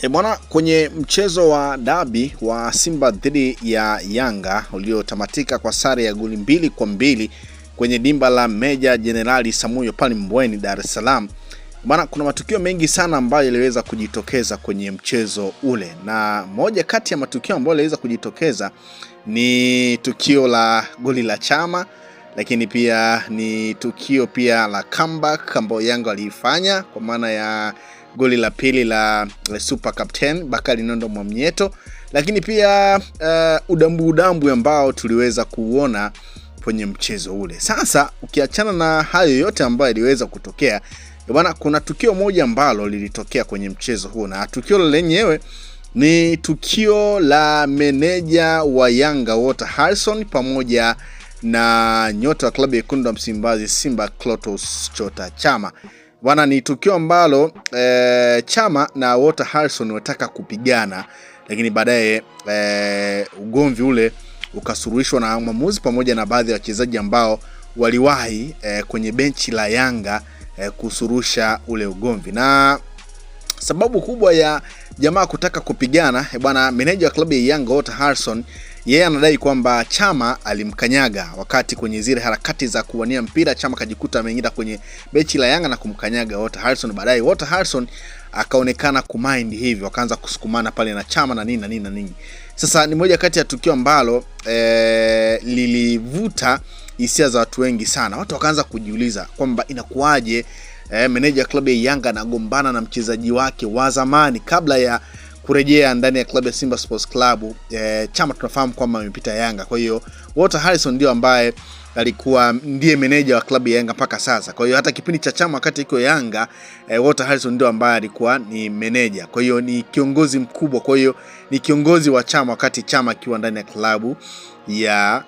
Bwana, kwenye mchezo wa dabi wa Simba dhidi ya Yanga uliotamatika kwa sare ya goli 2-2 kwenye dimba la Meja Jenerali Samuyo pale Mbweni, Dar es Salaam. Bwana, kuna matukio mengi sana ambayo yaliweza kujitokeza kwenye mchezo ule, na moja kati ya matukio ambayo yaliweza kujitokeza ni tukio la goli la Chama, lakini pia ni tukio pia la comeback ambayo Yanga walifanya kwa maana ya goli la pili la super captain Bakari Nondo Mwamnyeto, lakini pia udambu ambao tuliweza kuona kwenye mchezo ule. Sasa ukiachana na hayo yote ambayo yaliweza kutokea, bwana, kuna tukio moja ambalo lilitokea kwenye mchezo huo, na tukio lenyewe ni tukio la meneja wa Yanga Walter Harrison pamoja na nyota wa klabu ya Wekundu wa Msimbazi Simba Clatous Chota Chama. Bwana, ni tukio ambalo Chama na Walter Harrison wataka kupigana, lakini baadaye ugomvi ule ukasuluhishwa na mwamuzi pamoja na baadhi ya wachezaji ambao waliwahi kwenye benchi la Yanga kusurusha ule ugomvi. Na sababu kubwa ya jamaa kutaka kupigana, bwana, meneja wa klabu ya Yanga Walter Harrison, yeye anadai kwamba Chama alimkanyaga wakati kwenye zile harakati za kuwania mpira. Chama kajikuta ameingia kwenye benchi la Yanga na kumkanyaga Walter Harrison. Baadaye Walter Harrison akaonekana kumind hivyo, akaanza kusukumana pale na Chama na nini. Sasa ni moja kati ya tukio ambalo lilivuta hisia za watu wengi sana. Watu wakaanza kujiuliza kwamba inakuaje meneja wa klabu ya Yanga anagombana na mchezaji wake wa zamani kabla ya kurejea ndani ya klabu ya Simba Sports Club. Chama tunafahamu kwamba amepita Yanga. Kwa hiyo Walter Harrison ndio ambaye alikuwa ndiye meneja wa klabu ya Yanga mpaka sasa. Kwa hiyo hata kipindi cha Chama wakati yuko Yanga, Walter Harrison ndio ambaye alikuwa ni meneja. Kwa hiyo ni kiongozi mkubwa. Kwa hiyo ni kiongozi wa Chama wakati Chama akiwa ndani ya klabu ya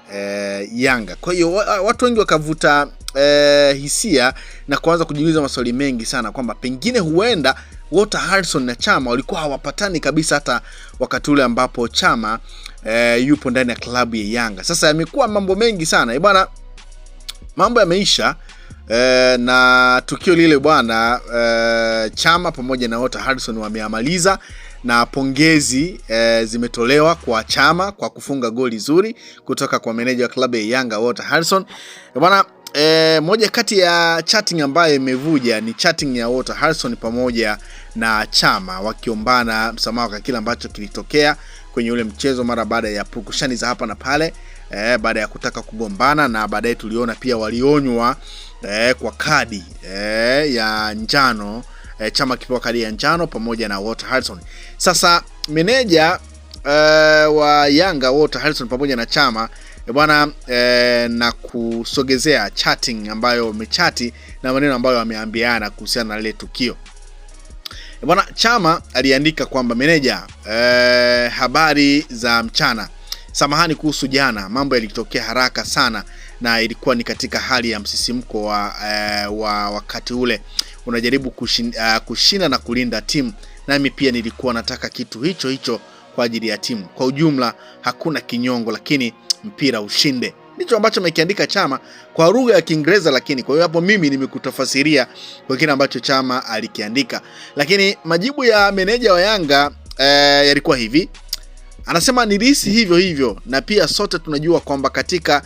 Yanga. Kwa hiyo watu wengi wakavuta hisia na kuanza kujiuliza maswali mengi sana kwamba pengine huenda Walter Harrison na Chama walikuwa hawapatani kabisa hata wakati ule ambapo Chama yupo ndani ya klabu ya Yanga. Sasa yamekuwa mambo mengi sana. Bwana, mambo yameisha na tukio lile bwana, Chama pamoja na Walter Harrison wameamaliza, na pongezi zimetolewa kwa Chama kwa kufunga goli zuri kutoka kwa meneja wa klabu ya Yanga Walter Harrison. Bwana, moja kati ya chatting ambayo imevuja ni chatting ya Walter Harrison pamoja na Chama wakiombana msamaha kwa kile ambacho kilitokea kwenye ule mchezo mara baada ya purukushani za hapa na pale, baada ya kutaka kugombana, na baadaye tuliona pia walionywa kwa kadi ya njano. Chama kipewa kadi ya njano pamoja na Walter Harrison. Sasa meneja wa Yanga Walter Harrison pamoja na Chama bwana, na kusogezea chatting ambayo wamechati na maneno ambayo wameambiana kuhusiana na ile tukio. Bwana, Chama aliandika kwamba meneja, habari za mchana, samahani kuhusu jana, mambo yalitokea haraka sana na ilikuwa ni katika hali ya msisimko wa wakati ule. Unajaribu kushinda na kulinda timu, nami pia nilikuwa nataka kitu hicho kwa ajili ya timu. Kwa ujumla hakuna kinyongo, lakini mpira ushinde. Ndicho ambacho amekiandika Chama kwa lugha ya Kiingereza, lakini kwa hiyo hapo mimi nimekutafasiria kwa kile ambacho Chama alikiandika. Lakini majibu ya meneja wa Yanga yalikuwa hivi. Anasema nilihisi hivyo, na pia sote tunajua kwamba katika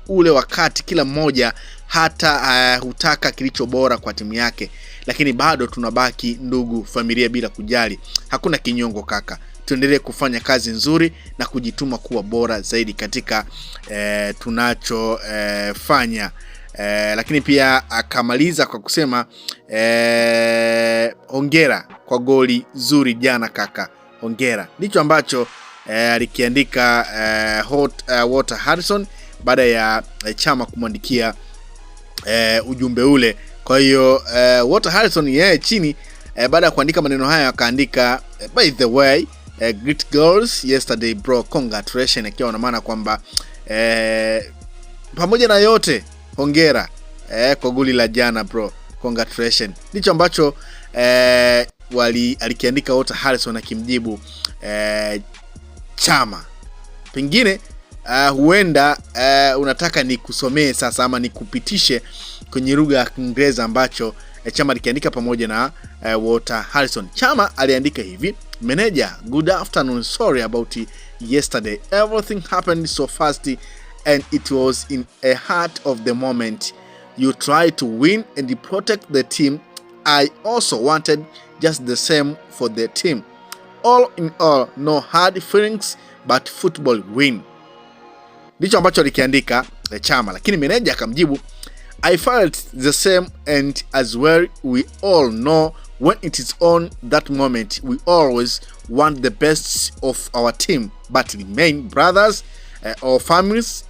ule wakati kila mmoja hata hutaka kilicho bora kwa timu yake, lakini bado tunabaki ndugu, familia bila kujali. Hakuna kinyongo kaka. Tuendelee kufanya kazi nzuri na kujituma kuwa bora zaidi katika tunachofanya. Lakini pia akamaliza kwa kusema hongera kwa goli zuri jana kaka, hongera. Ndicho ambacho alikiandika Walter Harrison baada ya Chama kumwandikia ujumbe ule. Kwa hiyo Walter Harrison yeye chini baada ya kuandika maneno haya akaandika by the way, great girls yesterday bro, congratulations, akiwa na maana kwamba pamoja na yote hongera kwa goli la jana bro, congratulations. Ndicho ambacho alikiandika Walter Harrison akimjibu Chama. Pengine huenda unataka nikusomee sasa ama nikupitishe kwenye lugha ya Kiingereza ambacho Chama alikiandika pamoja na Walter Harrison. Chama aliandika hivi: Manager, good afternoon, sorry about yesterday, everything happened so fast and it was in a heart of the moment. You tried to win and protect the team. I also wanted just the same for the team. All in all, no hard feelings but football win. Ndicho ambacho alikiandika Chama, lakini meneja akamjibu, I felt the same, and as well we all know when it is on that moment we always want the best of our team but remain brothers or families,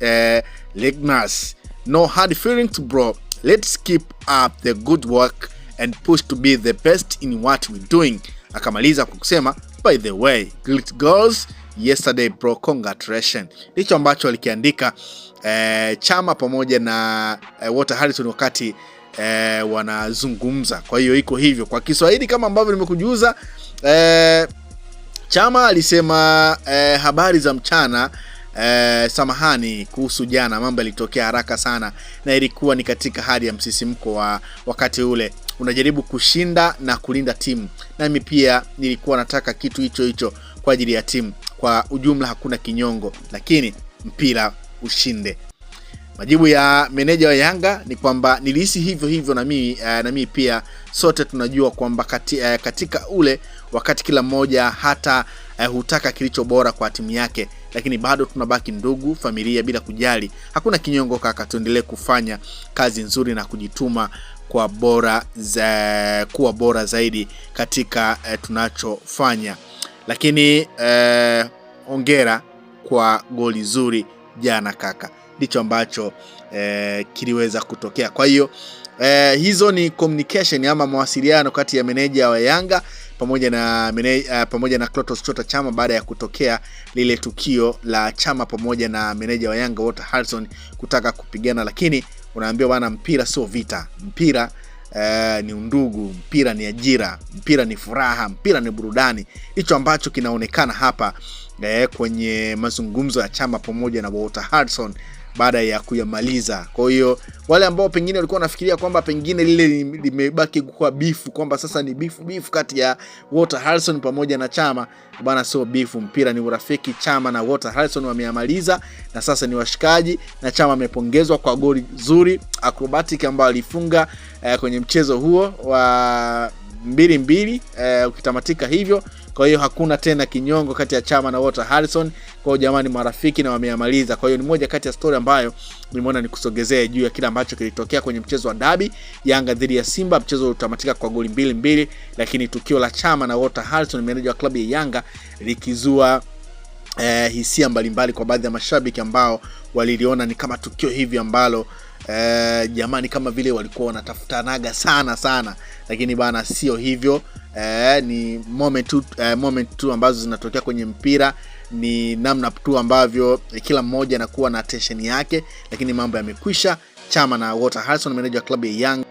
listeners. No hard feelings bro, let's keep up the good work and push to be the best in what we're doing. Akamaliza kwa kusema, by the way, great goals yesterday bro, congratulations. Ndicho ambacho alikiandika Chama pamoja na Walter Harrison wakati wanazungumza. Kwa hiyo iko hivyo kwa Kiswahili kama ambavyo nimekujuza. Chama alisema habari za mchana, samahani kuhusu jana, mambo yalitokea haraka sana na ilikuwa ni katika hali ya msisimko wa wakati ule. Unajaribu kushinda na kulinda timu, nami pia nilikuwa nataka kitu hicho kwa ajili ya timu. Kwa ujumla hakuna kinyongo, lakini mpira ushinde. Majibu ya meneja wa Yanga ni kwamba nilihisi hivyo na mimi pia. Sote tunajua kwamba katika ule wakati kila mmoja hata hutaka kilicho bora kwa timu yake, lakini bado tunabaki ndugu, familia bila kujali. Hakuna kinyongo kaka, tuendelee kufanya kazi nzuri na kujituma kwa kuwa bora zaidi katika tunachofanya. Lakini hongera kwa goli zuri jana kaka. Ndicho ambacho kiliweza kutokea. Kwa hiyo hizo ni communication ama mawasiliano kati ya meneja wa Yanga pamoja na Clatous Chota Chama baada ya kutokea lile tukio la Chama pamoja na meneja wa Yanga Walter Harrison kutaka kupigana. Lakini unaambiwa bwana, mpira sio vita, mpira ni undugu, mpira ni ajira, mpira ni furaha, mpira ni burudani. Hicho ambacho kinaonekana hapa kwenye mazungumzo ya Chama pamoja na Walter Harrison baada ya kuyamaliza. Kwa hiyo wale ambao pengine walikuwa wanafikiria kwamba pengine lile limebaki kwa bifu, kwamba sasa ni bifu kati ya Walter Harrison pamoja na Chama, bwana sio bifu, mpira ni urafiki. Chama na Walter Harrison wameamaliza na sasa ni washikaji, na Chama amepongezwa kwa goli zuri acrobatic ambayo alifunga kwenye mchezo huo wa 2-2 ukitamatika hivyo. Kwa hiyo hakuna tena kinyongo kati ya Chama na Walter Harrison. Kwa hiyo jamani, marafiki na wameamaliza. Kwa hiyo ni moja kati ya story ambayo nimeona nikusogezee juu ya kile ambacho kilitokea kwenye mchezo wa derby Yanga dhidi ya Simba. Mchezo utamatika kwa goli 2-2, lakini tukio la Chama na Walter Harrison, meneja wa klabu ya Yanga, likizua hisia mbalimbali kwa baadhi ya mashabiki ambao waliliona ni kama tukio hivi ambalo jamani kama vile walikuwa wanatafutanaga sana, lakini bana sio hivyo. Ni moment tu ambazo zinatokea kwenye mpira, ni namna tu ambavyo kila mmoja anakuwa na tension yake, lakini mambo yamekwisha. Chama na Walter Harrison, meneja wa klabu ya Yanga